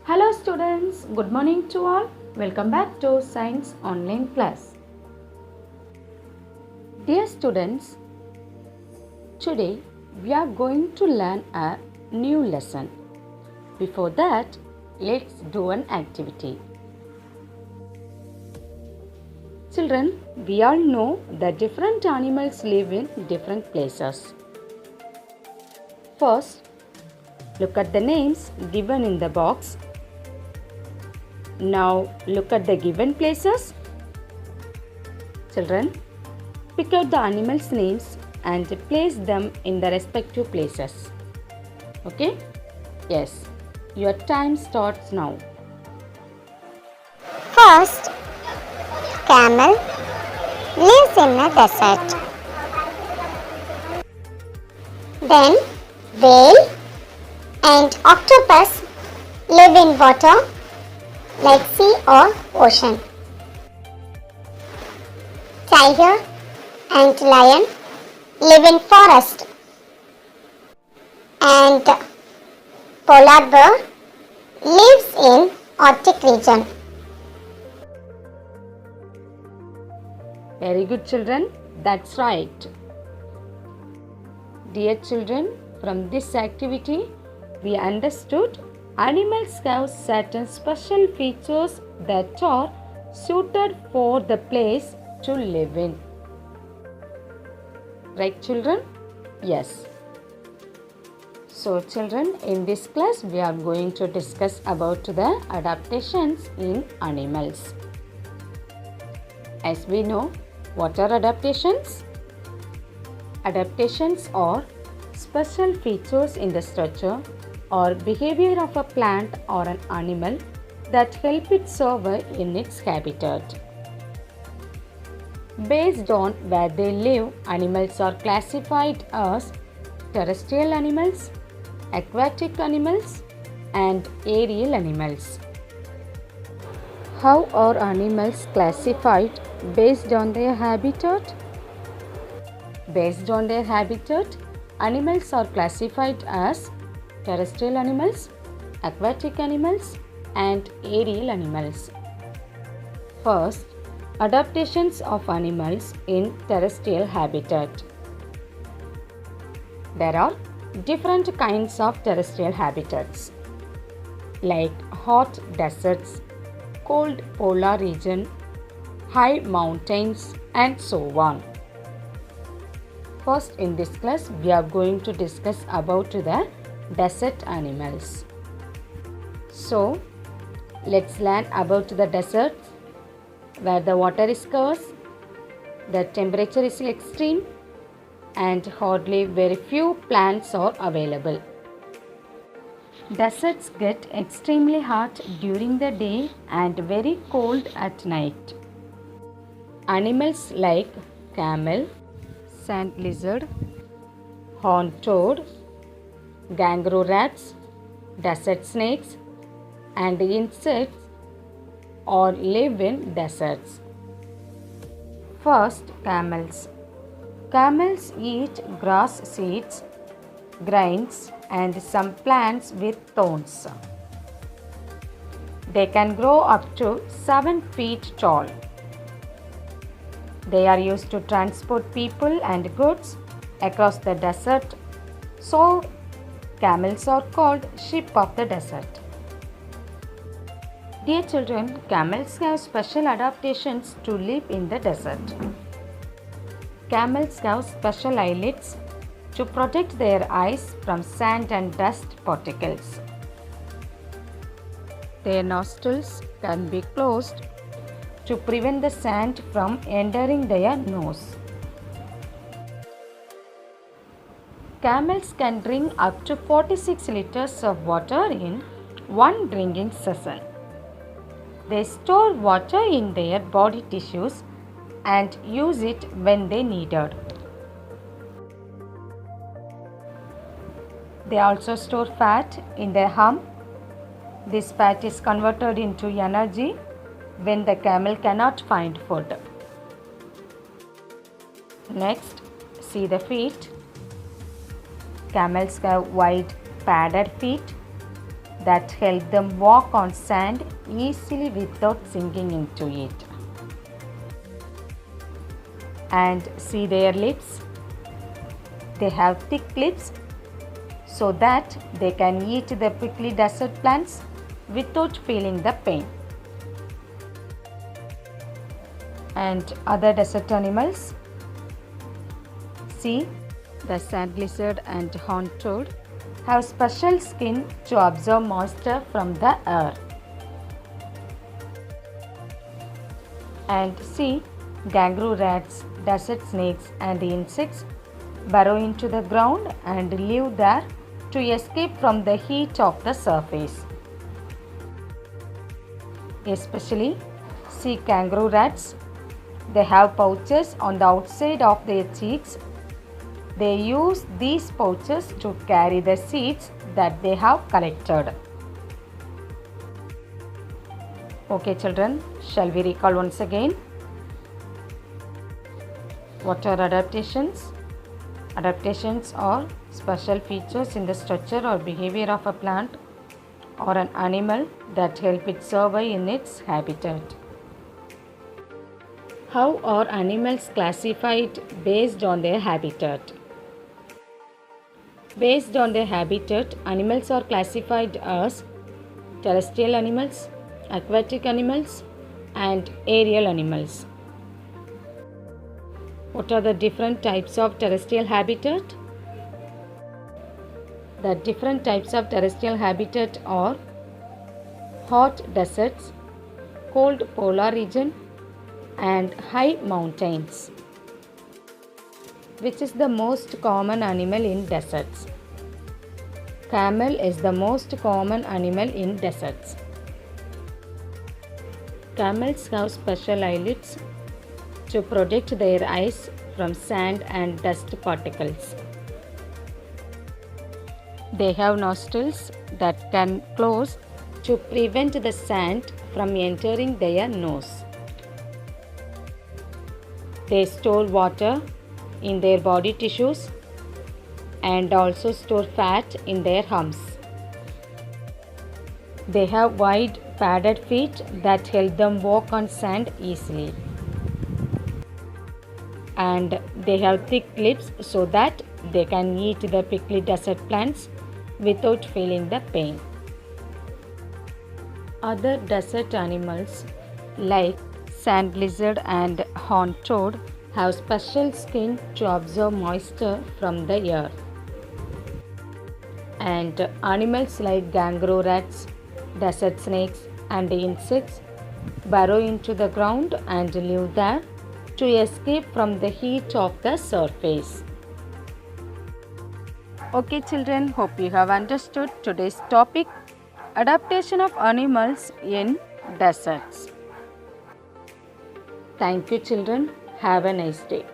Hello students, good morning to all. Welcome back to Science Online class. Dear students, today we are going to learn a new lesson. Before that, let's do an activity. Children, we all know that different animals live in different places. First, look at the names given in the box. Now look at the given places. Children, pick out the animals' names and place them in the respective places. Okay? Yes. Your time starts now. First, camel lives in a desert. Then, whale and octopus live in water like sea or ocean. Tiger and lion live in forest. And polar bear lives in Arctic region. Very good, children. That's right. Dear children, from this activity, we understood animals have certain special features that are suited for the place to live in. Right, children? Yes. So, children, in this class, we are going to discuss about the adaptations in animals. As we know, what are adaptations? Adaptations are special features in the structure or behavior of a plant or an animal that help it survive in its habitat. Based on where they live, animals are classified as terrestrial animals, aquatic animals, and aerial animals. How are animals classified based on their habitat? Based on their habitat, animals are classified as terrestrial animals, aquatic animals, and aerial animals. First, adaptations of animals in terrestrial habitat. There are different kinds of terrestrial habitats like hot deserts, cold polar region, high mountains, and so on. First, in this class, we are going to discuss about the desert animals. So, let's learn about the deserts where the water is scarce, the temperature is extreme, and hardly very few plants are available. Deserts get extremely hot during the day and very cold at night. Animals like camel, sand lizard, horned toad, kangaroo rats, desert snakes, and insects all live in deserts. First, camels. Camels eat grass seeds, grains, and some plants with thorns. They can grow up to 7 feet tall. They are used to transport people and goods across the desert, so camels are called sheep of the desert. Dear children, camels have special adaptations to live in the desert. Camels have special eyelids to protect their eyes from sand and dust particles. Their nostrils can be closed to prevent the sand from entering their nose. Camels can drink up to 46 liters of water in one drinking session. They store water in their body tissues and use it when they need it. They also store fat in their hump. This fat is converted into energy when the camel cannot find food. Next, see the feet. Camels have wide padded feet. that help them walk on sand easily without sinking into it. And see their lips. They have thick lips so that they can eat the prickly desert plants without feeling the pain. And other desert animals. See, the sand lizard and horned toad have special skin to absorb moisture from the air. And see, kangaroo rats, desert snakes and insects burrow into the ground and live there to escape from the heat of the surface. Especially see kangaroo rats. They have pouches on the outside of their cheeks. They use these pouches to carry the seeds that they have collected. Okay children, shall we recall once again? What are adaptations? Adaptations are special features in the structure or behavior of a plant or an animal that help it survive in its habitat. How are animals classified based on their habitat? Based on their habitat, animals are classified as terrestrial animals, aquatic animals, and aerial animals. What are the different types of terrestrial habitat? The different types of terrestrial habitat are hot deserts, cold polar region, and high mountains. Which is the most common animal in deserts? Camel is the most common animal in deserts. Camels have special eyelids to protect their eyes from sand and dust particles. They have nostrils that can close to prevent the sand from entering their nose. They store water in their body tissues and also store fat in their humps. They have wide padded feet that help them walk on sand easily. And they have thick lips so that they can eat the prickly desert plants without feeling the pain. Other desert animals like sand lizard and horned toad have special skin to absorb moisture from the air. And animals like kangaroo rats, desert snakes and insects burrow into the ground and live there to escape from the heat of the surface. Okay children, hope you have understood today's topic, adaptation of animals in deserts. Thank you children. Have a nice day.